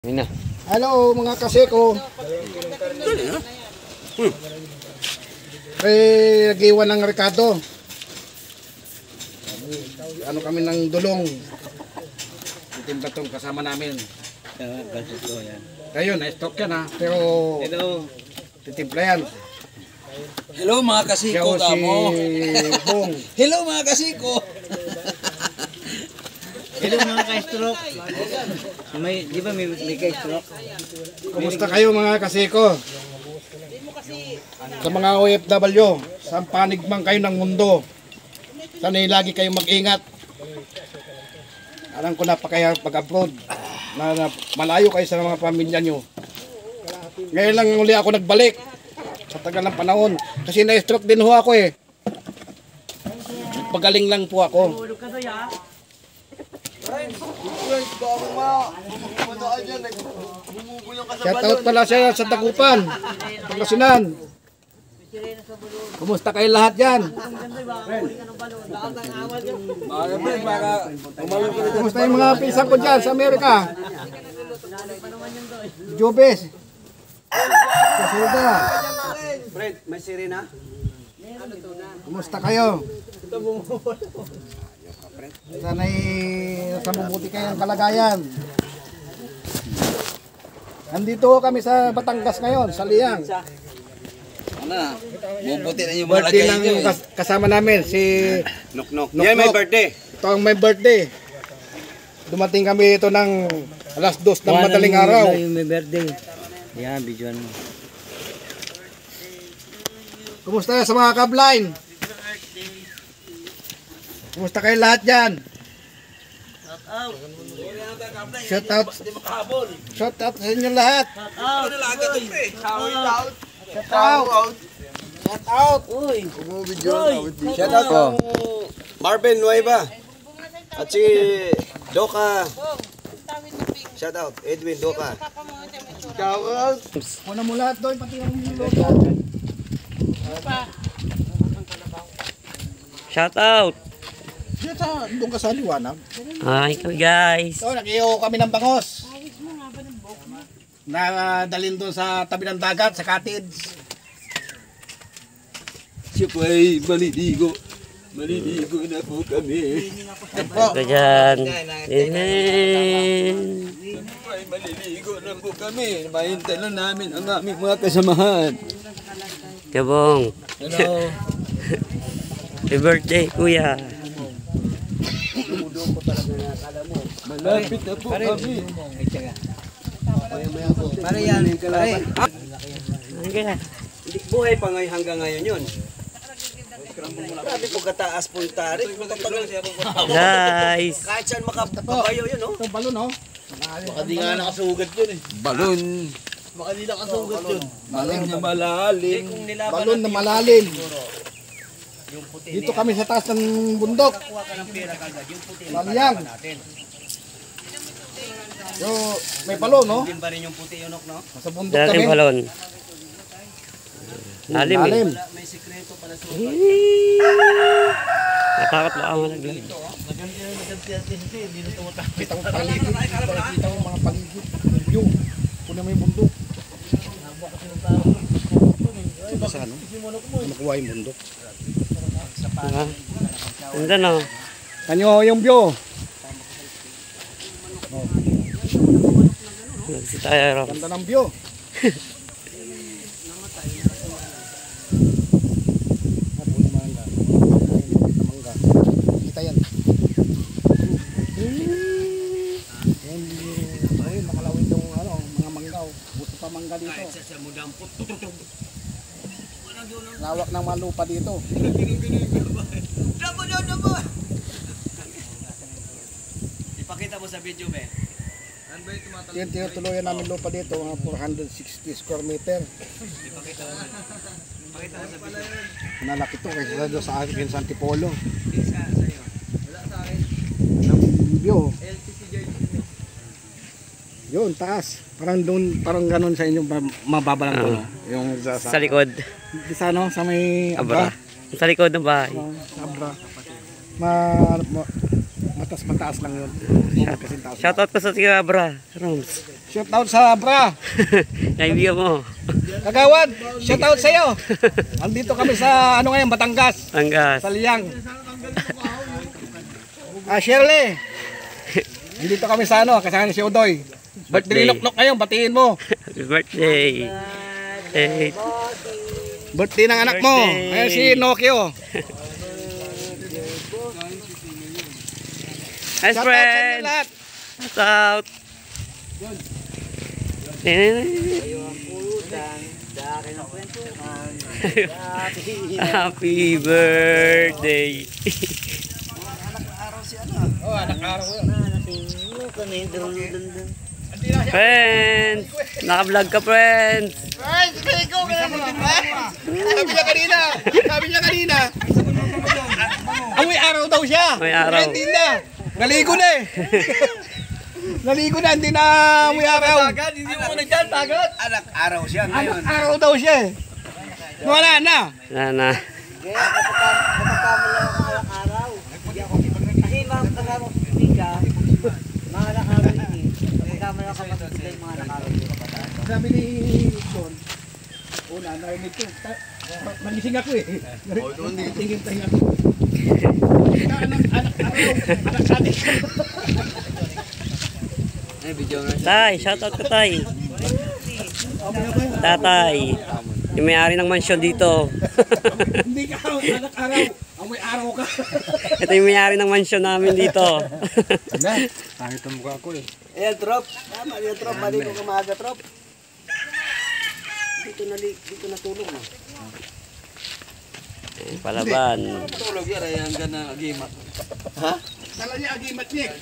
Ina. Hello mga kaseko. Nag-iwan ng Ricardo. Ano kami ng dulong. Titimba tong kasama namin. Ayun, na-stock yan ha. Pero titimpla yan. Hello mga kasiko Si mo. Bong. Hello mga kasiko. Hello mga ka-stroke. Di ba may ka-stroke? Kumusta kayo mga kaseko? Sa mga OFW, sa panig man kayo ng mundo, sana'y lagi kayong mag-ingat. Alam ko napakaya pag-abroad, na malayo kayo sa mga pamilya nyo. Ngayon lang uli ako nagbalik, sa tagal ng panahon, kasi na-stroke din ho ako eh. Pagaling lang po ako. Shout out pala siya sa Tagupan, Pangasinan. Kumusta kayo lahat yan? Kumusta yung mga pinsan ko dyan sa Amerika? Jobes. Kasuda. Fred, may sirena? Kumusta kayo? Sana'y sa mabuti kayong kalagayan. Nandito kami sa Batangas ngayon, sa Liang. Ano na? Bubuti na yung mga Birthday lagay ng nyo. kasama namin, si Nok-nok. Nok-nok. Yan may birthday. Ito ang may birthday. Dumating kami ito ng alas 2 ng madaling araw. Yung may birthday. Yan, videoan mo. Kumusta sa mga kabline? Kumusta kayo lahat dyan? Shout out. Shout out sa inyo lahat. Shout out. Shout out. Shout out kang Marvin Nueva. At si Doka. Shout out Edwin Doka. Shout out. Una mo lahat doon, pati yung logo. Shout out. Doon ka sa liwanag. Hi guys. So, nag-iho kami ng bangos. Nadalhin doon sa tabi ng dagat, sa cottage. Siya po ay maliligo. Maliligo na po kami. Ito dyan. Ay, maliligo na po kami. Mahintay lang namin ang aming mga kasamahan. Kabong. Hello. Happy birthday kuya. Malapit na po kami. Pare yan, pare. Ano kaya? Hindi buhay pa ngayon hanggang ngayon yun. Grabe po kataas po yung tarik. Guys. Kahit saan makabayo yun, no? Ito balon, oh. Baka di nga nakasugat yun eh. Balon. Baka di nakasugat yun. Balon na malalim. Balon na malalim. Dito kami sa taas ng bundok. Maliyang. Yo, may balon, no? Din pa rin yung puti yun, no? Sa bundok Dalim kami. balon. Lalim eh. Lalim. May sikreto pala sa Natakot ba ako naglag? Kitang paligid. Kitang mga paligid. Yung, kuna may bundok. Ito sa ano? Makuha yung bundok. Ha? Ganda no. Kanyo yung view. Si tayo. Ganda ng view. Kita yan. Ayun, nakalawin yung ano, mga manggaw. Buto pa mangga dito. Lawak ng mga lupa dito. Ipakita mo sa video, be. Yung tinutuloyan namin lupa dito, mga 460 square meter. Nalaki to kaysa doon sa akin sa Antipolo. Ng view. Yun, taas. Parang doon, parang ganun sa inyo, mababa lang doon. Yung Sa likod. sa ano, sa may Abra. Sa likod ng bahay. Abra. tas mataas lang yun. Shoutout ko sa tiga Abra, Roms. Shout out sa Abra. Kaibigan mo. Kagawad, shout out sa iyo. Andito kami sa ano ngayon, Batangas, Tanggas. sa Liang. Shirley. Andito kami sa ano, kasama ni si Udoy. Birthday Noknok ngayon, batiin mo. Happy birthday. Hey. Birthday ng anak mo. Birthday. Ayan si Nokio. Hi, Shout out sa inyo friend. lahat. Shout out. Happy birthday. Oh, anak araw yun. Friends, naka-vlog ka, friends. Sabi niya kanina. Amoy araw daw siya. Amoy araw. Eh, hindi na. Naligo na eh. Naligo na, hindi na amoy araw. Hindi mo na dyan, tagad. Anak araw siya ngayon. Anak araw daw siya eh. Wala na. Nana. Kaya kapagkamala ako araw. Kasi mga pagkakamala mga nakaraw yun eh. Pagkamala ka matutulay mga nakaraw yun. Sabi ni John, una, narinig ko. Magising ako eh. Tingin tayo ako. Anak araw. Anak adik. Tay, shoutout ka, Tay. Tatay. Yung may-ari ng mansyon dito. Hindi ka anak araw. Amoy araw ka. Ito yung may-ari ng mansyon namin dito. Pangit ang mukha ko eh. Ayan, trop. Tama, ayan, trop. Mali ko kamaga, trop. Dito natulog mo. Palaban. Tulog yan, ay hanggang na agimat. Ha? Dala niya agimat niya.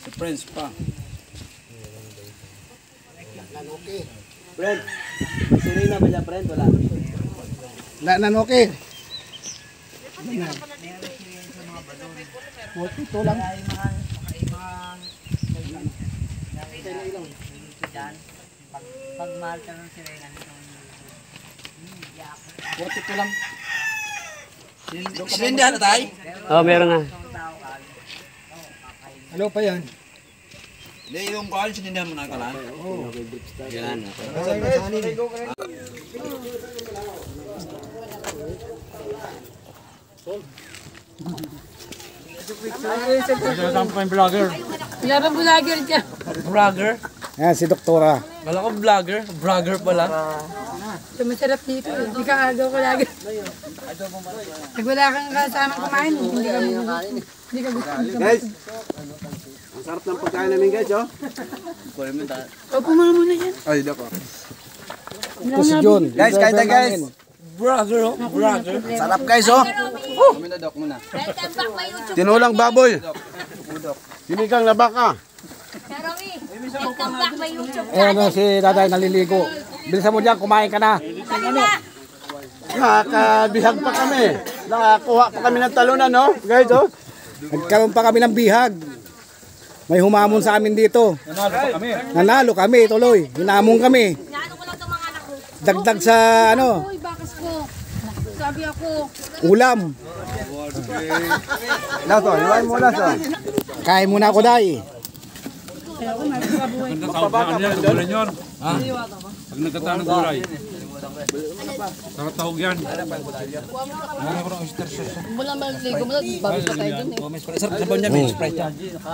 Sa friends pa. Friend, sinay na ba dyan, friend? Wala. Nanoke. Ito lang. Pag mahal ka ng sirena, Ito lang. Silindahan na tayo? Oh, meron na. Ano pa yan? Hindi, yung kuhan, silindahan mo na kalaan. Yan. Wala bang vlogger dyan? Vlogger? Ayan, si Doktora. Wala ko vlogger? Vlogger pala. Masarap dito eh. Hindi ka agaw ko lagi. Pag wala kang kasamang kumain, hindi ka gusto. Guys, ang sarap ng pagkain namin guys, oh. Opo mga muna yan. Ay, dako. Ito si John. Guys, kahit na guys. Vlogger, oh. Vlogger. Sarap guys, oh. Tinulang baboy. Sinigang na baka. Ayan na si tatay naliligo. Bilisan mo dyan, kumain ka na. Nakakabihag pa kami. Nakakuha pa kami ng talunan, no? Guys, oh. Nagkaroon pa kami ng bihag. May humamon sa amin dito. Nanalo kami, tuloy. Hinamon kami. Dagdag sa ano, Uy, bakas ko. Sabi ako. ulam. Lato, iwan mo lato. Kain muna ako, Day. Pag nagkataon ng gulay. Nakatahog yan. Mula maligo mo, bago pa tayo dun eh. Sarap sa banya, may Sprite yan.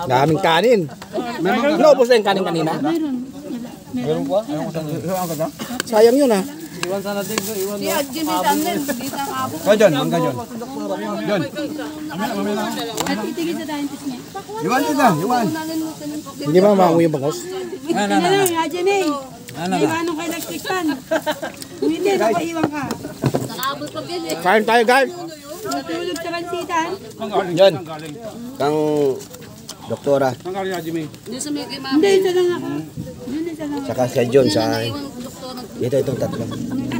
Daming kanin. Naubos na yung kanin kanina? Meron pa? Sayang yun, ha? Di adjin may tamlin. Di sa abo. Kaya dyan, hanggang dyan. Natitigil sa dentist niya. Iwan ito, iwan. Hindi ba mamango yung bangos? Ano lang, adjin eh. Iwanan kayo nagtikpan. Hindi, napaiwan ka. Nakabot pa yan eh. Kain tayo, guys. Natulog sa bansitan. Yan. Kang doktora. Ang kali na, Jimmy. Hindi, isa lang ako. Hindi, isa lang ako. Saka si John sa... Dito itong tatlo.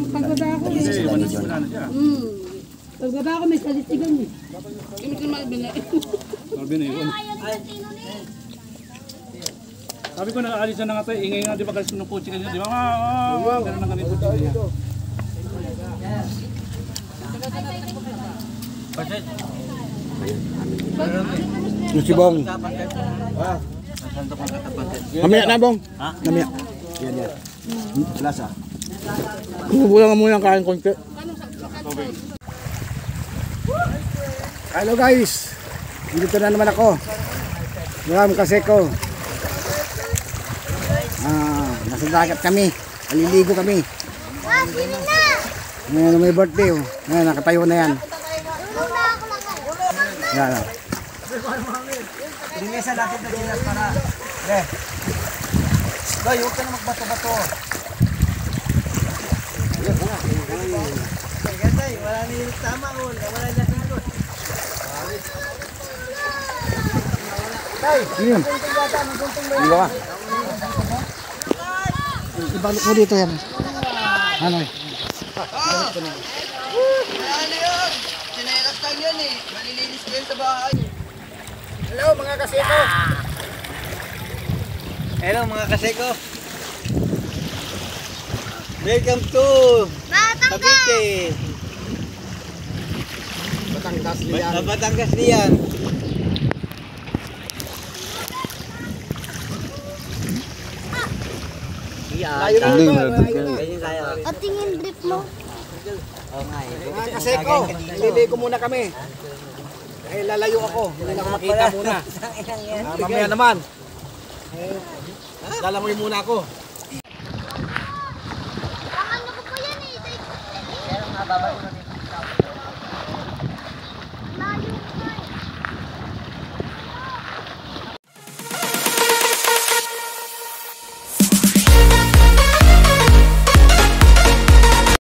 Pagbaba ko eh. Sila ni John. Pagbaba ko may salitigan eh. Marvin, iwan. Sabi ko nakaalis na nga tayo, ingay nga di ba kasi nung kotse kanina, di ba? Ganun na ganito. Yung si Bong. Mamaya na, Bong. Mamaya. Yan, yan. Lasa. Kubulang muna ang kain konti. Hello guys. Dito na naman ako. Ram Kaseko. Nasa dagat kami. Maliligo kami. Ngayon may birthday oh. Ngayon nakatayo na yan. Yan. Dinesa natin na dinas para. Doy, huwag ka na magbato-bato. Gantay, wala nilit tama ko. Wala niya tingkot. Yun. Hindi ba? Ibalot mo dito yan. Ano? Ano yun? Sinelas lang yun eh. Malilinis ko yun sa bahay. Hello mga kaseko. Hello mga kaseko. Welcome to Cavite. Batangas Lian. Layo na ito. At tingin drip mo. Mga kaseko, nililigo muna kami. Dahil lalayo ako, hindi na ako makita muna. Mamaya naman. Lalamoy muna ako.